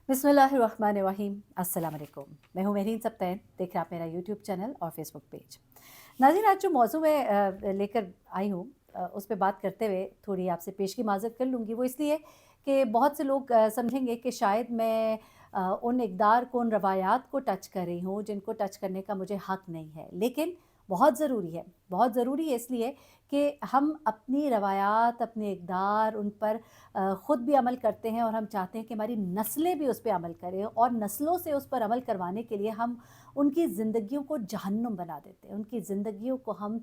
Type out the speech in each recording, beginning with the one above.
बिस्मिल्लाहिर्रहमानिर्रहीम। अस्सलाम वालेकुम। मैं हूँ मेहरीन सबतैन, देख रहे हैं आप मेरा यूट्यूब चैनल और फेसबुक पेज। नाज़रीन, आज जो मौजू मैं लेकर आई हूँ उस पे बात करते हुए थोड़ी आपसे पेशगी माज़रत कर लूँगी। वो इसलिए कि बहुत से लोग समझेंगे कि शायद मैं उन इक़दार को, उन रवायात को टच कर रही हूँ जिनको टच करने का मुझे हक़ नहीं है। लेकिन बहुत ज़रूरी है, बहुत ज़रूरी है इसलिए कि हम अपनी रवायात, अपने इक़दार उन पर ख़ुद भी अमल करते हैं और हम चाहते हैं कि हमारी नस्लें भी उस पे अमल करें और नस्लों से उस पर अमल करवाने के लिए हम उनकी ज़िंदगियों को जहन्नुम बना देते हैं। उनकी ज़िंदगियों को हम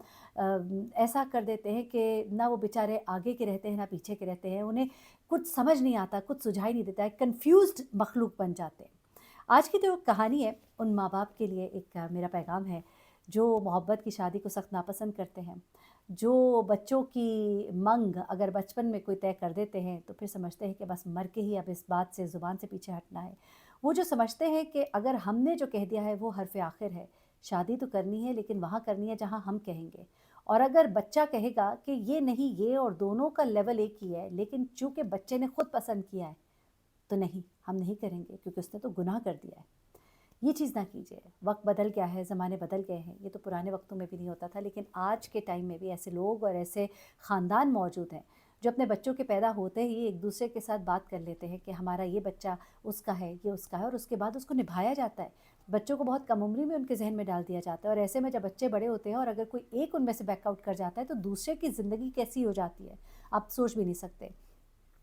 ऐसा कर देते हैं कि ना वो बेचारे आगे के रहते हैं, ना पीछे के रहते हैं। उन्हें कुछ समझ नहीं आता, कुछ सुझाई नहीं देता है, कन्फ्यूज़्ड मख़लूक़ बन जाते हैं। आज की जो कहानी है, उन माँ-बाप के लिए एक मेरा पैगाम है, जो मोहब्बत की शादी को सख्त नापसंद करते हैं, जो बच्चों की मंग अगर बचपन में कोई तय कर देते हैं, तो फिर समझते हैं कि बस मर के ही अब इस बात से ज़ुबान से पीछे हटना है। वो जो समझते हैं कि अगर हमने जो कह दिया है वो हर्फ़ आखिर है, शादी तो करनी है लेकिन वहाँ करनी है जहाँ हम कहेंगे। और अगर बच्चा कहेगा कि ये नहीं, ये और दोनों का लेवल एक ही है, लेकिन चूँकि बच्चे ने खुद पसंद किया है, तो नहीं, हम नहीं करेंगे क्योंकि उसने तो गुनाह कर दिया है। ये चीज़ ना कीजिए। वक़्त बदल गया है, ज़माने बदल गए हैं। ये तो पुराने वक़्तों में भी नहीं होता था, लेकिन आज के टाइम में भी ऐसे लोग और ऐसे ख़ानदान मौजूद हैं, जो अपने बच्चों के पैदा होते ही एक-दूसरे के साथ बात कर लेते हैं कि हमारा ये बच्चा उसका है, ये उसका है, और उसके बाद उसको निभाया जाता है। बच्चों को बहुत कम उम्र में उनके ज़हन में डाल दिया जाता है, और ऐसे में जब बच्चे बड़े होते हैं और अगर कोई एक उनमें से बैक आउट कर जाता है, तो दूसरे की ज़िंदगी कैसी हो जाती है, आप सोच भी नहीं सकते।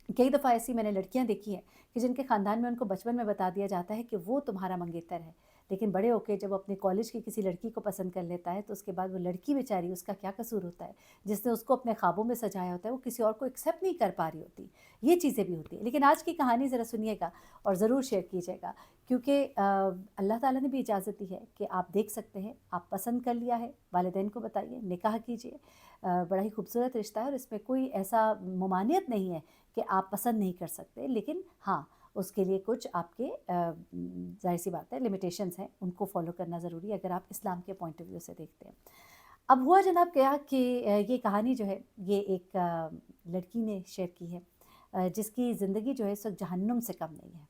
कई दफ़ा ऐसी मैंने लड़कियां देखी हैं कि जिनके ख़ानदान में उनको बचपन में बता दिया जाता है कि वो तुम्हारा मंगेतर है, लेकिन बड़े होके जब वो अपने कॉलेज की किसी लड़की को पसंद कर लेता है, तो उसके बाद वो लड़की बेचारी, उसका क्या कसूर होता है, जिसने उसको अपने ख्वाबों में सजाया होता है, वो किसी और को एक्सेप्ट नहीं कर पा रही होती। ये चीज़ें भी होती हैं। लेकिन आज की कहानी ज़रा सुनिएगा और ज़रूर शेयर कीजिएगा, क्योंकि अल्लाह ताला ने भी इजाज़त दी है कि आप देख सकते हैं, आप पसंद कर लिया है, वालिदैन को बताइए, निकाह कीजिए। बड़ा ही खूबसूरत रिश्ता है और इसमें कोई ऐसा ममानियत नहीं है कि आप पसंद नहीं कर सकते, लेकिन हाँ, उसके लिए कुछ आपके ज़ाहिर-सी बात है लिमिटेशंस हैं, उनको फ़ॉलो करना ज़रूरी है अगर आप इस्लाम के पॉइंट ऑफ व्यू से देखते हैं। अब हुआ जनाब क्या कि ये कहानी जो है, ये एक लड़की ने शेयर की है, जिसकी ज़िंदगी जो है इस वक़्त जहन्नुम से कम नहीं है,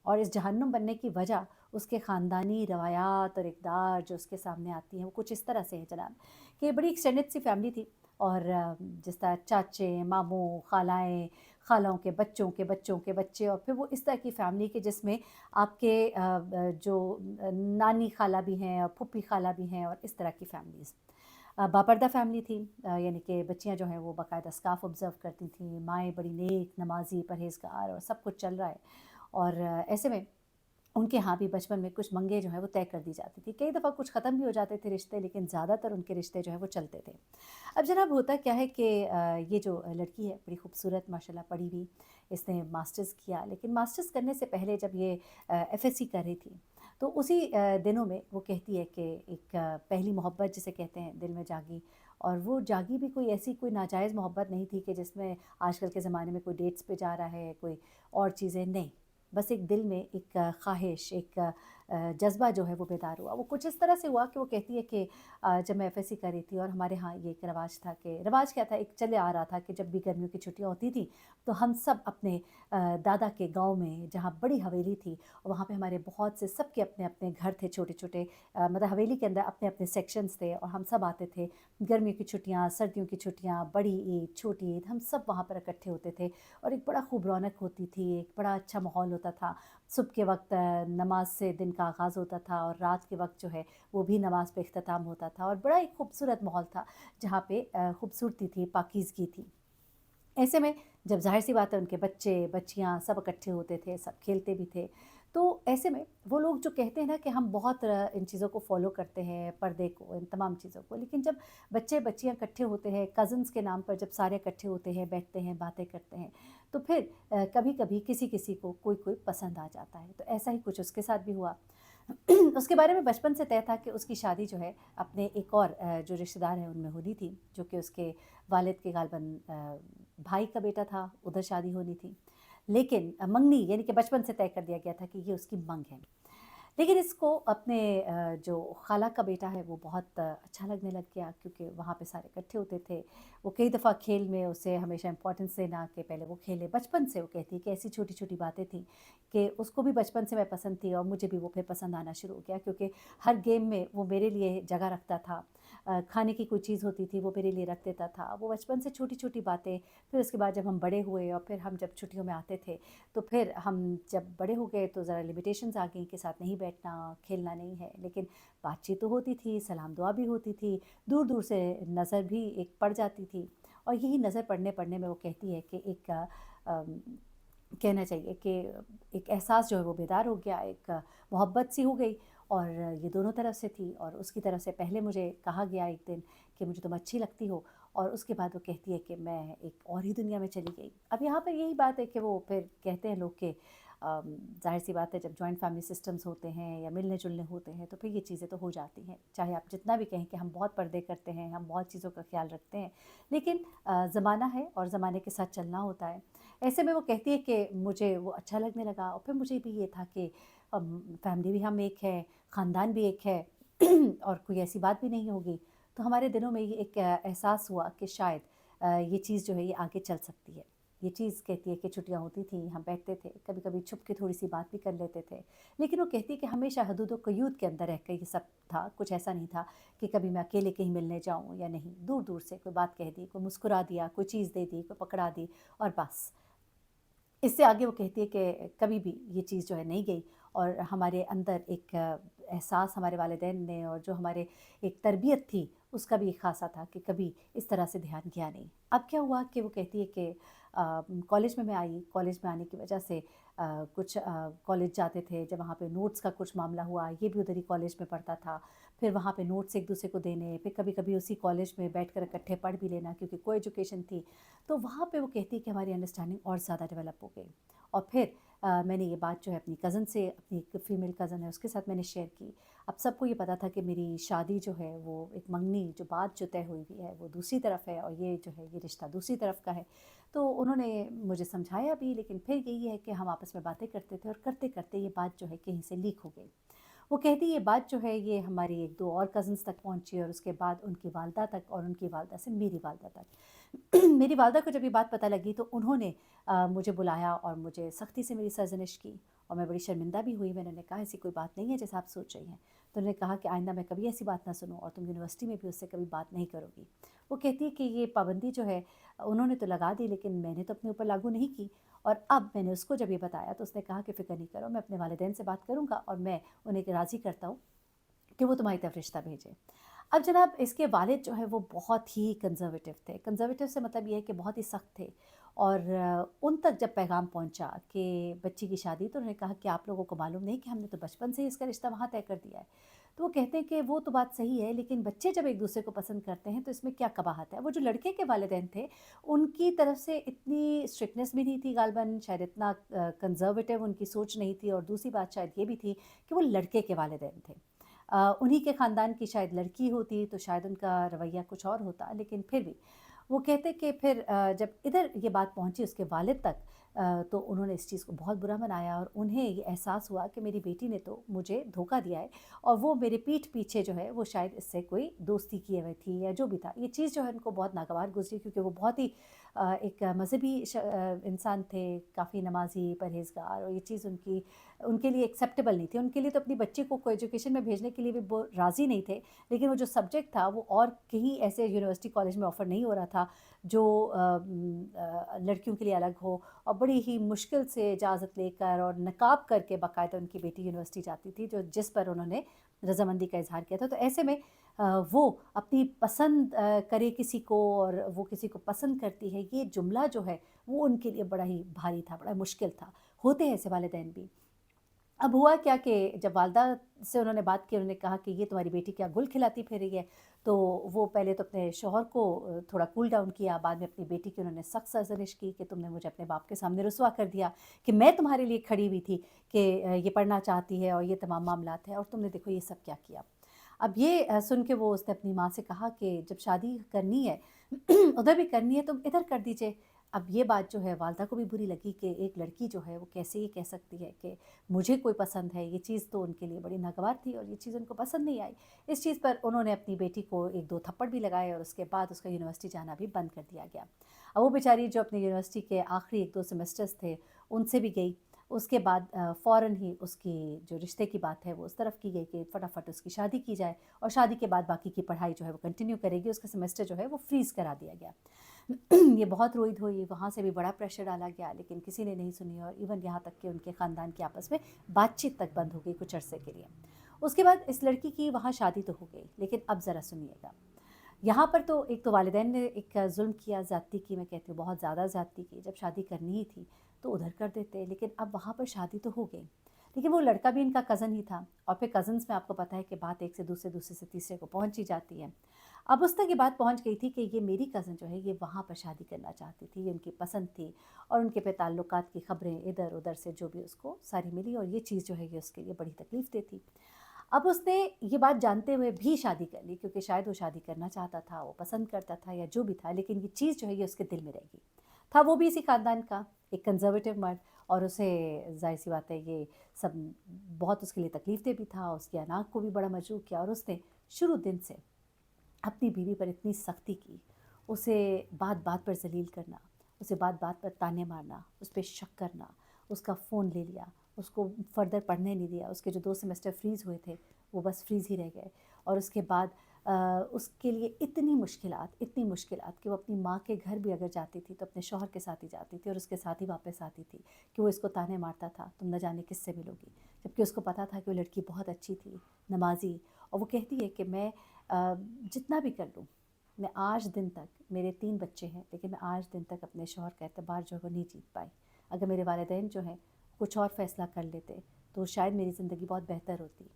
और इस जहन्नुम बनने की वजह उसके ख़ानदानी रवायात और इक़दार जो उसके सामने आती हैं, वो कुछ इस तरह से है जनाब कि बड़ी एक्सटेंडेड सी फैमिली थी, और जिस तरह चाचे, मामू, खालाएँ, खालाओं के बच्चों के बच्चों के बच्चे, और फिर वो इस तरह की फ़ैमिली के जिसमें आपके जो नानी खाला भी हैं और फूफी खाला भी हैं, और इस तरह की फ़ैमिलीज़। बापर्दा फ़ैमिली थी, यानी कि बच्चियाँ जो हैं वो बाकायदा स्कार्फ़ ऑब्ज़र्व करती थीं, माएँ बड़ी नेक, नमाज़ी, परहेज़गार, और सब कुछ चल रहा है। और ऐसे में उनके यहाँ भी बचपन में कुछ मंगें जो हैं वो तय कर दी जाती थी। कई दफ़ा कुछ ख़त्म भी हो जाते थे रिश्ते, लेकिन ज़्यादातर उनके रिश्ते जो हैं वो चलते थे। अब जनाब होता क्या है कि ये जो लड़की है बड़ी खूबसूरत माशाल्लाह, पढ़ी भी, इसने मास्टर्स किया, लेकिन मास्टर्स करने से पहले जब ये एफएससी कर रही थी, तो उसी दिनों में वो कहती है कि एक पहली मोहब्बत जिसे कहते हैं दिल में जागी, और वो जागी भी कोई ऐसी कोई नाजायज़ मोहब्बत नहीं थी कि जिसमें आजकल के ज़माने में कोई डेट्स पे जा रहा है, कोई और चीज़ें नहीं। बस एक दिल में एक ख़्वाहिश, एक जज़्बा जो है वो बेदार हुआ। वो कुछ इस तरह से हुआ कि वो कहती है कि जब मैं एफएससी कर रही थी, और हमारे यहाँ ये एक रिवाज था, कि रिवाज क्या था, एक चले आ रहा था कि जब भी गर्मियों की छुट्टियाँ होती थी, तो हम सब अपने दादा के गाँव में, जहाँ बड़ी हवेली थी, और वहाँ पे हमारे बहुत से सबके अपने-अपने घर थे छोटे-छोटे, मतलब हवेली के अंदर अपने-अपने सेक्शंस थे, और हम सब आते थे। गर्मियों की छुट्टियाँ, सर्दियों की छुट्टियाँ, बड़ी ईद, छोटी ईद, हम सब वहाँ पर इकट्ठे होते थे, और एक बड़ा खूब रौनक होती थी, एक बड़ा अच्छा माहौल होता था। सुबह के वक़्त नमाज़ से दिन का आगाज़ होता था, और रात के वक़्त जो है वो भी नमाज़ पे इख्तिताम होता था, और बड़ा एक खूबसूरत माहौल था, जहाँ पे खूबसूरती थी, पाकीज़गी थी। ऐसे में जब ज़ाहिर-सी बात है उनके बच्चे, बच्चियाँ सब इकट्ठे होते थे, सब खेलते भी थे। तो ऐसे में वो लोग जो कहते हैं ना कि हम बहुत इन चीज़ों को फ़ॉलो करते हैं, पर्दे को, इन तमाम चीज़ों को, लेकिन जब बच्चे-बच्चियाँ इकट्ठे होते हैं, कज़िन्स के नाम पर जब सारे इकट्ठे होते हैं, बैठते हैं, बातें करते हैं, तो फिर कभी-कभी किसी-किसी को कोई-कोई पसंद आ जाता है। तो ऐसा ही कुछ उसके साथ भी हुआ। उसके बारे में बचपन से तय था कि उसकी शादी जो है अपने एक और जो रिश्तेदार हैं उनमें होनी थी, जो कि उसके वालिद के ग़ालिबन भाई का बेटा था, उधर शादी होनी थी। लेकिन मंगनी यानी कि बचपन से तय कर दिया गया था कि ये उसकी मंग है। लेकिन इसको अपने जो खाला का बेटा है वो बहुत अच्छा लगने लग गया, क्योंकि वहाँ पे सारे इकट्ठे होते थे। वो कई दफ़ा खेल में उसे हमेशा इम्पोर्टेंस देना कि पहले वो खेले। बचपन से वो कहती है कि ऐसी छोटी-छोटी बातें थी कि उसको भी बचपन से मैं पसंद थी और मुझे भी वो फिर पसंद आना शुरू हो गया, क्योंकि हर गेम में वो मेरे लिए जगह रखता था। खाने की कोई चीज़ होती थी वो मेरे लिए रख देता था। वो बचपन से छोटी-छोटी बातें, फिर उसके बाद जब हम बड़े हुए और फिर हम जब छुट्टियों में आते थे, तो फिर हम जब बड़े हो गए तो ज़रा लिमिटेशंस आ गई कि साथ नहीं बैठना, खेलना नहीं है। लेकिन बातचीत तो होती थी, सलाम दुआ भी होती थी, दूर-दूर से नज़र भी एक पड़ जाती थी। और यही नज़र पड़ने-पड़ने में वो कहती है कि एक अम, कहना चाहिए कि एक एहसास जो है वो बेदार हो गया, एक मोहब्बत सी हो गई, और ये दोनों तरफ से थी। और उसकी तरफ से पहले मुझे कहा गया एक दिन कि मुझे तुम अच्छी लगती हो, और उसके बाद वो कहती है कि मैं एक और ही दुनिया में चली गई। अब यहाँ पर यही बात है कि वो फिर कहते हैं लोग कि ज़ाहिर सी बात है, जब जॉइंट फैमिली सिस्टम्स होते हैं या मिलने जुलने होते हैं तो फिर ये चीज़ें तो हो जाती हैं। चाहे आप जितना भी कहें कि हम बहुत पर्दे करते हैं, हम बहुत चीज़ों का ख्याल रखते हैं, लेकिन ज़माना है और ज़माने के साथ चलना होता है। ऐसे में वो कहती है कि मुझे वो अच्छा लगने लगा, और फिर मुझे भी ये था कि फैमिली भी हम एक है, ख़ानदान भी एक है और कोई ऐसी बात भी नहीं होगी। तो हमारे दिलों में ये एक एहसास हुआ कि शायद ये चीज़ जो है ये आगे चल सकती है। ये चीज़ कहती है कि छुट्टियाँ होती थी, हम बैठते थे, कभी-कभी छुप के थोड़ी-सी बात भी कर लेते थे। लेकिन वो कहती है कि हमेशा हदूद व क़यूद के अंदर रह के ये सब था, कुछ ऐसा नहीं था कि कभी मैं अकेले कहीं मिलने जाऊँ या नहीं। दूर-दूर से कोई बात कह दी, कोई मुस्कुरा दिया, कोई चीज़ दे दी, कोई पकड़ा दी, और बस। इससे आगे वो कहती है कि कभी भी ये चीज़ जो है नहीं गई, और हमारे अंदर एक एहसास हमारे वालिदैन ने, और जो हमारे एक तरबियत थी उसका भी एक ख़ासा था कि कभी इस तरह से ध्यान गया नहीं। अब क्या हुआ कि वो कहती है कि कॉलेज में मैं आई, कॉलेज में आने की वजह से कुछ कॉलेज जाते थे, जब वहाँ पे नोट्स का कुछ मामला हुआ, ये भी उधर ही कॉलेज में पढ़ता था। फिर वहाँ पे नोट्स एक दूसरे को देने, फिर कभी-कभी उसी कॉलेज में बैठकर इकट्ठे पढ़ भी लेना, क्योंकि को-एजुकेशन थी। तो वहाँ पे वो कहती है कि हमारी अंडरस्टैंडिंग और ज़्यादा डेवलप हो गई। और फिर मैंने ये बात जो है अपनी कज़न से, अपनी एक फ़ीमेल कज़न है उसके साथ मैंने शेयर की। अब सबको ये पता था कि मेरी शादी जो है वो एक मंगनी जो बात जो तय हुई हुई है वो दूसरी तरफ है, और ये जो है ये रिश्ता दूसरी तरफ का है। तो उन्होंने मुझे समझाया भी, लेकिन फिर यही है कि हम आपस में बातें करते थे, और करते-करते ये बात जो है कहीं से लीक हो गई। वो कहती ये बात जो है ये हमारी 1-2 और कज़िन्स तक पहुँची, और उसके बाद उनकी वालदा तक, और उनकी वालदा से मेरी वालदा तक। मेरी वालदा को जब ये बात पता लगी तो उन्होंने मुझे बुलाया और मुझे सख्ती से मेरी सरज़निश की, और मैं बड़ी शर्मिंदा भी हुई। मैंने कहा ऐसी कोई बात नहीं है जैसा आप सोच रही हैं। तो उन्होंने कहा कि आइंदा मैं कभी ऐसी बात ना सुनूँ, और तुम यूनिवर्सिटी में भी उससे कभी बात नहीं करोगी। वो कहती है कि ये पाबंदी जो है उन्होंने तो लगा दी, लेकिन मैंने तो अपने ऊपर लागू नहीं की। और अब मैंने उसको जब ये बताया तो उसने कहा कि फ़िक्र नहीं करो, मैं अपने वालिदैन से बात करूँगा, और मैं उन्हें राज़ी करता हूँ कि वो तुम्हारी तरफ रिश्ता भेजें। अब जनाब इसके वालिद जो है वो बहुत ही कंज़र्वेटिव थे। कंज़र्वेटिव से मतलब ये है कि बहुत ही सख्त थे, और उन तक जब पैगाम पहुँचा कि बच्ची की शादी, तो उन्होंने कहा कि आप लोगों को मालूम नहीं कि हमने तो बचपन से ही इसका रिश्ता वहाँ तय कर दिया है। तो वो कहते हैं कि वो तो बात सही है, लेकिन बच्चे जब एक दूसरे को पसंद करते हैं तो इसमें क्या कबाहत है। वो जो लड़के के वालिदैन थे उनकी तरफ से इतनी स्ट्रिक्टनेस भी नहीं थी गालबन, शायद इतना कंज़र्वेटिव उनकी सोच नहीं थी, और दूसरी बात शायद ये भी थी कि वो लड़के के वालिदैन थे। उन्हीं के ख़ानदान की शायद लड़की होती तो शायद उनका रवैया कुछ और होता, लेकिन फिर भी वो कहते कि फिर जब इधर ये बात पहुंची उसके वालिद तक, तो उन्होंने इस चीज़ को बहुत बुरा मनाया, और उन्हें ये एहसास हुआ कि मेरी बेटी ने तो मुझे धोखा दिया है, और वो मेरे पीठ पीछे जो है वो शायद इससे कोई दोस्ती किए हुए थी या जो भी था। ये चीज़ जो है उनको बहुत नागवार गुजरी, क्योंकि वो बहुत ही एक मज़हबी इंसान थे, काफ़ी नमाज़ी, परहेज़गार, और ये चीज़ उनके लिए एक्सेप्टेबल नहीं थी। उनके लिए तो अपनी बच्ची को एजुकेशन में भेजने के लिए भी वो राज़ी नहीं थे, लेकिन वो जो सब्जेक्ट था वो और कहीं ऐसे यूनिवर्सिटी कॉलेज में ऑफ़र नहीं हो रहा था जो लड़कियों के लिए अलग हो, और बड़ी ही मुश्किल से इजाज़त लेकर और नकाब करके बाकायदा उनकी बेटी यूनिवर्सिटी जाती थी, जो जिस पर उन्होंने रज़ामंदी का इज़हार किया था। तो ऐसे में वो अपनी पसंद करे किसी को, और वो किसी को पसंद करती है, ये जुमला जो है वो उनके लिए बड़ा ही भारी था, बड़ा मुश्किल था। होते हैं ऐसे वालिदैन भी। अब हुआ क्या कि जब वालदा से उन्होंने बात की, उन्होंने कहा कि ये तुम्हारी बेटी क्या गुल खिलाती फिर रही है। तो वो पहले तो अपने शौहर को थोड़ा कूल डाउन किया, बाद में अपनी बेटी की उन्होंने सख्त सरज़निश की कि तुमने मुझे अपने बाप के सामने रुसवा कर दिया, कि मैं तुम्हारे लिए खड़ी हुई थी कि ये पढ़ना चाहती है और ये तमाम मामलात हैं, और तुमने देखो ये सब क्या किया। अब ये सुन के वो उसने अपनी माँ से कहा कि जब शादी करनी है उधर भी करनी है, तुम इधर कर दीजिए। اب یہ بات جو ہے والدہ کو بھی بری لگی کہ ایک لڑکی جو ہے وہ کیسے یہ کہہ سکتی ہے کہ مجھے کوئی پسند ہے. یہ چیز تو ان کے لیے بڑی ناگوار تھی اور یہ چیز ان کو پسند نہیں آئی. اس چیز پر انہوں نے اپنی بیٹی کو 1-2 تھپڑ بھی لگائے اور اس کے بعد اس کا یونیورسٹی جانا بھی بند کر دیا گیا. اب وہ بیچاری جو اپنی یونیورسٹی کے آخری 1-2 سیمسٹرز تھے ان سے بھی گئی. اس کے بعد فوراً ہی اس کی جو رشتے کی بات ہے وہ اس طرف کی گئی کہ فٹافٹ اس کی شادی کی جائے اور شادی کے بعد باقی کی پڑھائی جو ہے وہ کنٹینیو کرے گی. اس کا سیمسٹر جو ہے وہ فریز کرا دیا گیا. یہ بہت روئی دھوئی, وہاں سے بھی بڑا پریشر ڈالا گیا لیکن کسی نے نہیں سنی, اور ایون یہاں تک کہ ان کے خاندان کی آپس میں بات چیت تک بند ہو گئی کچھ عرصے کے لیے. اس کے بعد اس لڑکی کی وہاں شادی تو ہو گئی, لیکن اب ذرا سنیے گا. یہاں پر تو ایک تو والدین نے ایک ظلم کیا, زیادتی کی, میں کہتی ہوں بہت زیادہ زیادتی کی. جب شادی کرنی ہی تھی تو ادھر کر دیتے, لیکن اب وہاں پر شادی تو ہو گئی, لیکن وہ لڑکا بھی ان کا کزن ہی تھا, اور پھر کزنس میں آپ کو پتہ ہے کہ بات ایک سے دوسرے سے تیسرے کو پہنچ ہی جاتی ہے. اب اس تک یہ بات پہنچ گئی تھی کہ یہ میری کزن جو ہے یہ وہاں پر شادی کرنا چاہتی تھی, یہ ان کی پسند تھی, اور ان کے پہ تعلقات کی خبریں ادھر ادھر سے جو بھی اس کو ساری ملی, اور یہ چیز جو ہے یہ اس کے لیے بڑی تکلیف دہ تھی. اب اس نے یہ بات جانتے ہوئے بھی شادی کر لی, کیونکہ شاید وہ شادی کرنا چاہتا تھا, وہ پسند کرتا تھا یا جو بھی تھا, لیکن یہ چیز جو ہے یہ اس کے دل میں رہ گئی. تھا وہ بھی اسی خاندان کا ایک کنزرویٹو مرد, اور اسے ظاہر سی بات ہے یہ سب بہت اس کے لیے تکلیف دہ بھی تھا. اس کی اناق کو بھی بڑا مجروح کیا, اور اس نے شروع دن سے اپنی بیوی پر اتنی سختی کی, اسے بات بات پر ذلیل کرنا, اسے بات بات پر تانے مارنا, اس پہ شک کرنا, اس کا فون لے لیا, اس کو فردر پڑھنے نہیں دیا. اس کے جو 2 سیمسٹر فریز ہوئے تھے وہ بس فریز ہی رہ گئے, اور اس کے بعد اس کے لیے اتنی مشکلات کہ وہ اپنی ماں کے گھر بھی اگر جاتی تھی تو اپنے شوہر کے ساتھ ہی جاتی تھی, اور اس کے ساتھ ہی واپس آتی تھی کہ وہ اس کو تانے مارتا تھا تم نہ جانے کس سے ملو گی, جبکہ اس کو پتہ تھا کہ وہ لڑکی بہت اچھی تھی, نمازی. اور وہ کہتی ہے کہ میں جتنا بھی کر لوں, میں آج دن تک, میرے 3 بچے ہیں لیکن میں آج دن تک اپنے شوہر کا اعتبار جو ہے وہ نہیں جیت پائی. اگر میرے والدین جو ہیں کچھ اور فیصلہ کر لیتے تو شاید میری زندگی بہت بہتر ہوتی.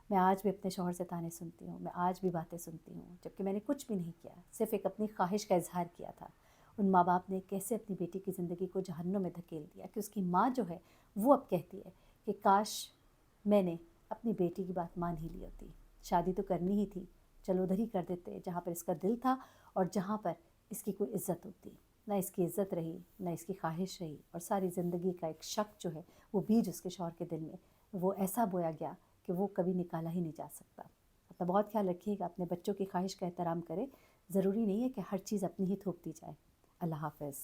میں آج بھی اپنے شوہر سے تانے سنتی ہوں, میں آج بھی باتیں سنتی ہوں, جبکہ میں نے کچھ بھی نہیں کیا, صرف ایک اپنی خواہش کا اظہار کیا تھا. ان ماں باپ نے کیسے اپنی بیٹی کی زندگی کو جہنم میں دھکیل دیا کہ اس کی ماں جو ہے وہ اب کہتی ہے کہ کاش میں نے اپنی بیٹی کی بات مان ہی لی ہوتی, شادی تو کرنی ہی تھی, چلو ادھر ہی کر دیتے جہاں پر اس کا دل تھا اور جہاں پر اس کی کوئی عزت ہوتی. نہ اس کی عزت رہی, نہ اس کی خواہش رہی, اور ساری زندگی کا ایک شک جو ہے وہ بیج اس کے شوہر کے دل میں وہ ایسا بویا گیا کہ وہ کبھی نکالا ہی نہیں جا سکتا. اپنا بہت خیال رکھیے گا, اپنے بچوں کی خواہش کا احترام کرے, ضروری نہیں ہے کہ ہر چیز اپنی ہی تھوپ دی جائے. اللہ حافظ.